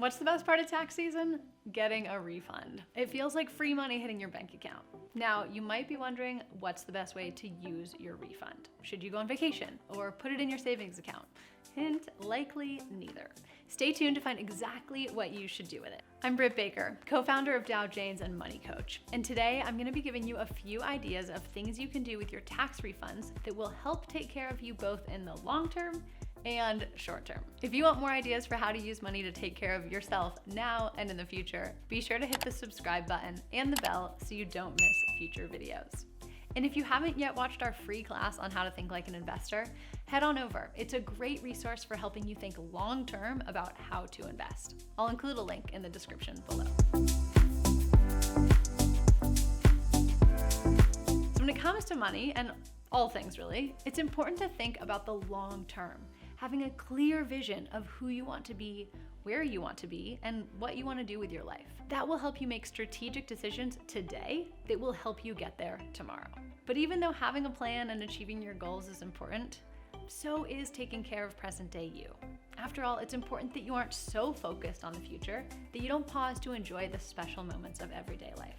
What's the best part of tax season? Getting a refund. It feels like free money hitting your bank account. Now, you might be wondering, what's the best way to use your refund? Should you go on vacation or put it in your savings account? Hint, likely neither. Stay tuned to find exactly what you should do with it. I'm Britt Baker, co-founder of Dow Janes and Money Coach. And today I'm gonna be giving you a few ideas of things you can do with your tax refunds that will help take care of you both in the long term and short term. If you want more ideas for how to use money to take care of yourself now and in the future, be sure to hit the subscribe button and the bell so you don't miss future videos. And if you haven't yet watched our free class on how to think like an investor, head on over. It's a great resource for helping you think long-term about how to invest. I'll include a link in the description below. So when it comes to money, and all things really, it's important to think about the long term, having a clear vision of who you want to be, where you want to be, and what you want to do with your life. That will help you make strategic decisions today that will help you get there tomorrow. But even though having a plan and achieving your goals is important, so is taking care of present day you. After all, it's important that you aren't so focused on the future that you don't pause to enjoy the special moments of everyday life.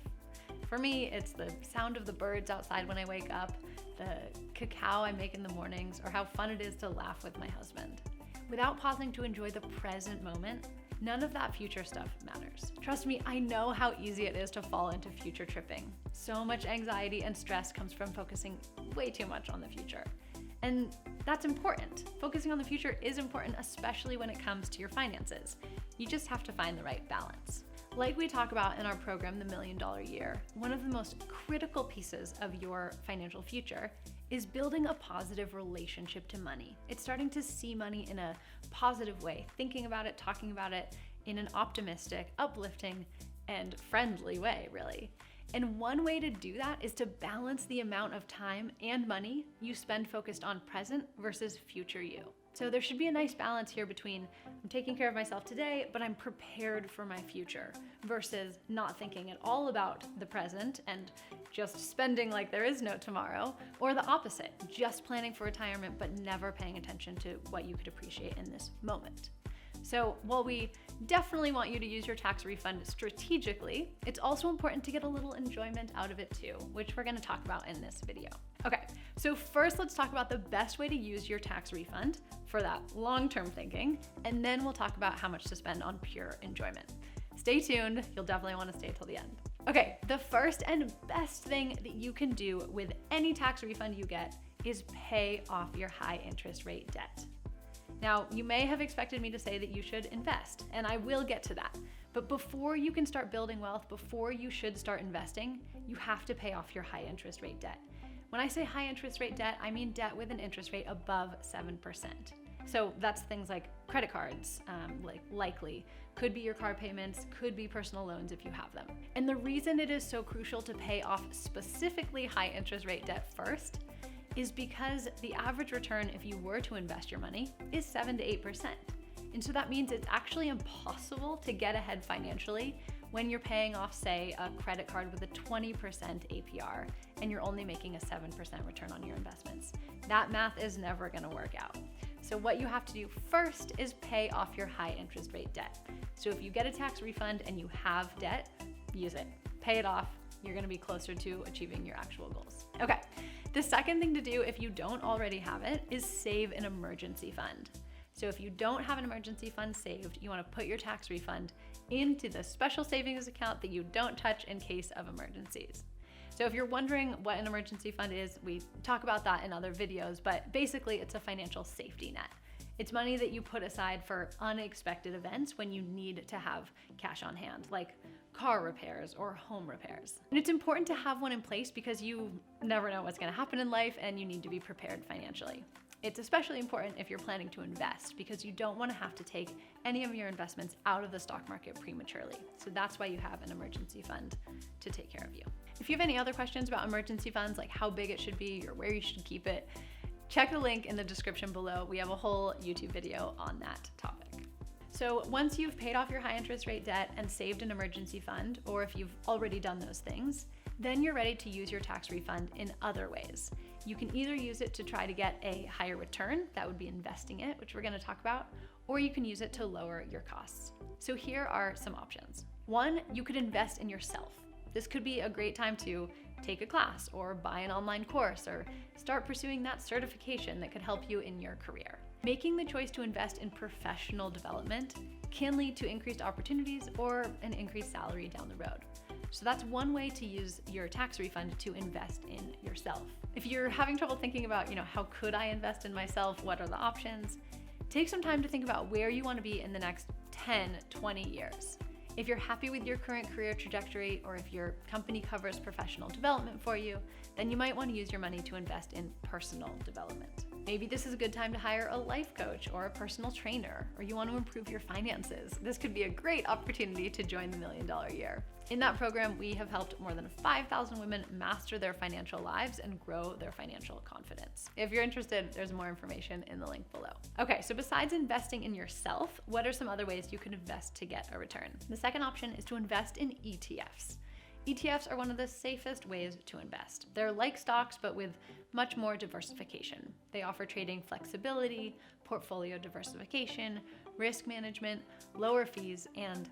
For me, it's the sound of the birds outside when I wake up, the cacao I make in the mornings, or how fun it is to laugh with my husband. Without pausing to enjoy the present moment, none of that future stuff matters. Trust me, I know how easy it is to fall into future tripping. So much anxiety and stress comes from focusing way too much on the future. And that's important. Focusing on the future is important, especially when it comes to your finances. You just have to find the right balance. Like we talk about in our program, The $1 Million Year, one of the most critical pieces of your financial future is building a positive relationship to money. It's starting to see money in a positive way, thinking about it, talking about it in an optimistic, uplifting, and friendly way, really. And one way to do that is to balance the amount of time and money you spend focused on present versus future you. So there should be a nice balance here between I'm taking care of myself today, but I'm prepared for my future, versus not thinking at all about the present and just spending like there is no tomorrow, or the opposite, just planning for retirement but never paying attention to what you could appreciate in this moment. So while we definitely want you to use your tax refund strategically, it's also important to get a little enjoyment out of it too, which we're gonna talk about in this video. Okay, so first let's talk about the best way to use your tax refund for that long-term thinking, and then we'll talk about how much to spend on pure enjoyment. Stay tuned, you'll definitely wanna stay till the end. Okay, the first and best thing that you can do with any tax refund you get is pay off your high interest rate debt. Now, you may have expected me to say that you should invest, and I will get to that. But before you can start building wealth, before you should start investing, you have to pay off your high interest rate debt. When I say high interest rate debt, I mean debt with an interest rate above 7%. So that's things like credit cards, likely, could be your car payments, could be personal loans if you have them. And the reason it is so crucial to pay off specifically high interest rate debt first is because the average return if you were to invest your money is 7 to 8%. And so that means it's actually impossible to get ahead financially when you're paying off, say, a credit card with a 20% APR and you're only making a 7% return on your investments. That math is never gonna work out. So what you have to do first is pay off your high interest rate debt. So if you get a tax refund and you have debt, use it, pay it off. You're gonna be closer to achieving your actual goals. Okay. The second thing to do if you don't already have it is save an emergency fund. So if you don't have an emergency fund saved, you want to put your tax refund into the special savings account that you don't touch in case of emergencies. So if you're wondering what an emergency fund is, we talk about that in other videos, but basically it's a financial safety net. It's money that you put aside for unexpected events when you need to have cash on hand, like car repairs or home repairs. And it's important to have one in place because you never know what's going to happen in life and you need to be prepared financially. It's especially important if you're planning to invest because you don't want to have to take any of your investments out of the stock market prematurely. So that's why you have an emergency fund to take care of you. If you have any other questions about emergency funds, like how big it should be or where you should keep it, check the link in the description below. We have a whole YouTube video on that topic. So once you've paid off your high interest rate debt and saved an emergency fund, or if you've already done those things, then you're ready to use your tax refund in other ways. You can either use it to try to get a higher return, that would be investing it, which we're gonna talk about, or you can use it to lower your costs. So here are some options. One, you could invest in yourself. This could be a great time to take a class or buy an online course or start pursuing that certification that could help you in your career. Making the choice to invest in professional development can lead to increased opportunities or an increased salary down the road. So that's one way to use your tax refund to invest in yourself. If you're having trouble thinking about, how could I invest in myself? What are the options? Take some time to think about where you want to be in the next 10, 20 years. If you're happy with your current career trajectory, or if your company covers professional development for you, then you might want to use your money to invest in personal development. Maybe this is a good time to hire a life coach or a personal trainer, or you want to improve your finances. This could be a great opportunity to join the $1 Million Year. In that program, we have helped more than 5,000 women master their financial lives and grow their financial confidence. If you're interested, there's more information in the link below. Okay, so besides investing in yourself, what are some other ways you can invest to get a return? The second option is to invest in ETFs. ETFs are one of the safest ways to invest. They're like stocks, but with much more diversification. They offer trading flexibility, portfolio diversification, risk management, lower fees, and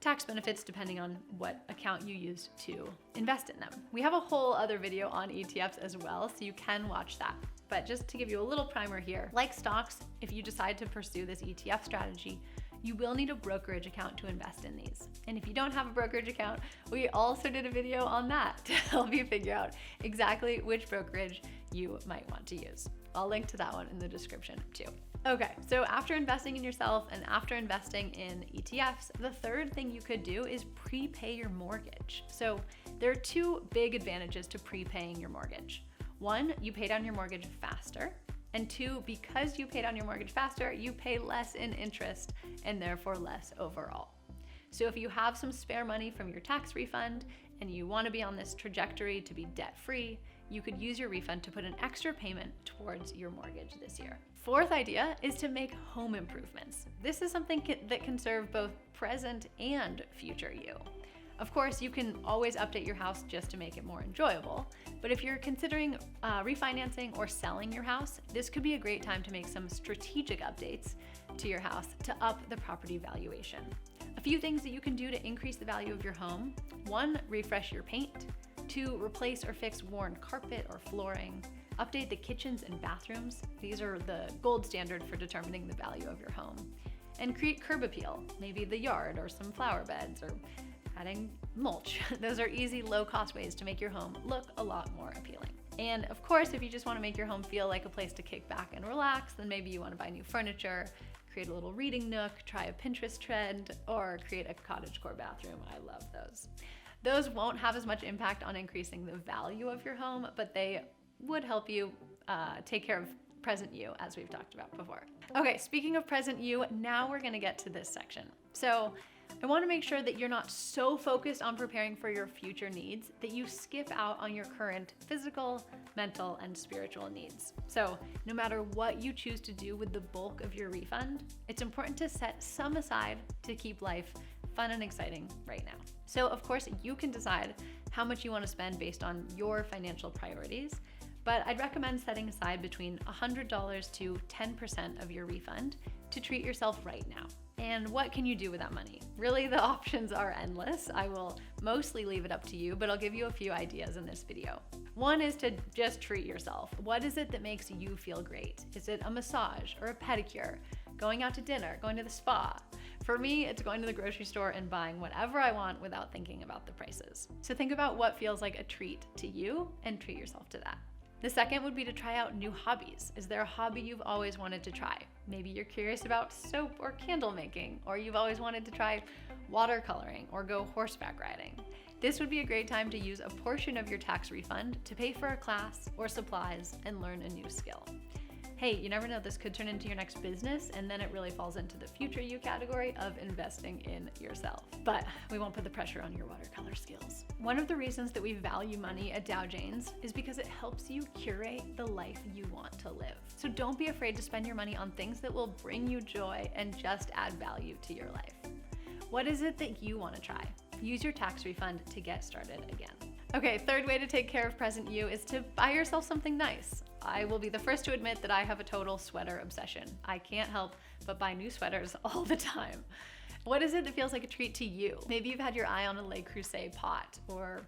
tax benefits depending on what account you use to invest in them. We have a whole other video on ETFs as well, so you can watch that. But just to give you a little primer here, like stocks, if you decide to pursue this ETF strategy, you will need a brokerage account to invest in these. And if you don't have a brokerage account, we also did a video on that to help you figure out exactly which brokerage you might want to use. I'll link to that one in the description too. Okay, so after investing in yourself and after investing in ETFs, the third thing you could do is prepay your mortgage. So there are two big advantages to prepaying your mortgage. One, you pay down your mortgage faster. And two, because you pay down your mortgage faster, you pay less in interest and therefore less overall. So if you have some spare money from your tax refund and you want to be on this trajectory to be debt-free, you could use your refund to put an extra payment towards your mortgage this year. Fourth idea is to make home improvements. This is something that can serve both present and future you. Of course, you can always update your house just to make it more enjoyable, but if you're considering refinancing or selling your house, this could be a great time to make some strategic updates to your house to up the property valuation. A few things that you can do to increase the value of your home: one, refresh your paint; two, replace or fix worn carpet or flooring; update the kitchens and bathrooms. These are the gold standard for determining the value of your home. And create curb appeal, maybe the yard or some flower beds or adding mulch. Those are easy, low-cost ways to make your home look a lot more appealing. And of course, if you just want to make your home feel like a place to kick back and relax, then maybe you want to buy new furniture, create a little reading nook, try a Pinterest trend, or create a cottagecore bathroom. I love those. Those won't have as much impact on increasing the value of your home, but they would help you take care of present you, as we've talked about before. Okay, speaking of present you, now we're gonna get to this section. So I want to make sure that you're not so focused on preparing for your future needs that you skip out on your current physical, mental, and spiritual needs. So no matter what you choose to do with the bulk of your refund, it's important to set some aside to keep life fun and exciting right now. So of course, you can decide how much you want to spend based on your financial priorities, but I'd recommend setting aside between $100 to 10% of your refund to treat yourself right now. And what can you do with that money? Really, the options are endless. I will mostly leave it up to you, but I'll give you a few ideas in this video. One is to just treat yourself. What is it that makes you feel great? Is it a massage or a pedicure? Going out to dinner? Going to the spa? For me, it's going to the grocery store and buying whatever I want without thinking about the prices. So think about what feels like a treat to you and treat yourself to that. The second would be to try out new hobbies. Is there a hobby you've always wanted to try? Maybe you're curious about soap or candle making, or you've always wanted to try watercoloring or go horseback riding. This would be a great time to use a portion of your tax refund to pay for a class or supplies and learn a new skill. Hey, you never know, this could turn into your next business, and then it really falls into the future you category of investing in yourself. But we won't put the pressure on your watercolor skills. One of the reasons that we value money at Dow Janes is because it helps you curate the life you want to live. So don't be afraid to spend your money on things that will bring you joy and just add value to your life. What is it that you want to try? Use your tax refund to get started again. Okay, third way to take care of present you is to buy yourself something nice. I will be the first to admit that I have a total sweater obsession. I can't help but buy new sweaters all the time. What is it that feels like a treat to you? Maybe you've had your eye on a Le Creuset pot or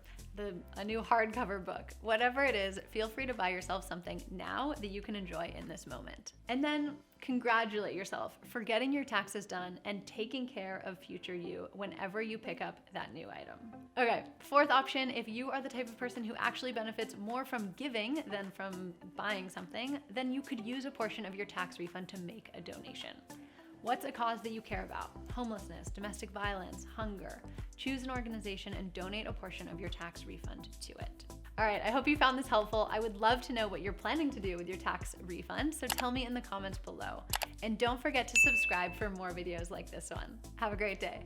a new hardcover book. Whatever it is, feel free to buy yourself something now that you can enjoy in this moment. And then congratulate yourself for getting your taxes done and taking care of future you whenever you pick up that new item. Okay, fourth option, if you are the type of person who actually benefits more from giving than from buying something, then you could use a portion of your tax refund to make a donation. What's a cause that you care about? Homelessness, domestic violence, hunger. Choose an organization and donate a portion of your tax refund to it. All right, I hope you found this helpful. I would love to know what you're planning to do with your tax refund, so tell me in the comments below. And don't forget to subscribe for more videos like this one. Have a great day.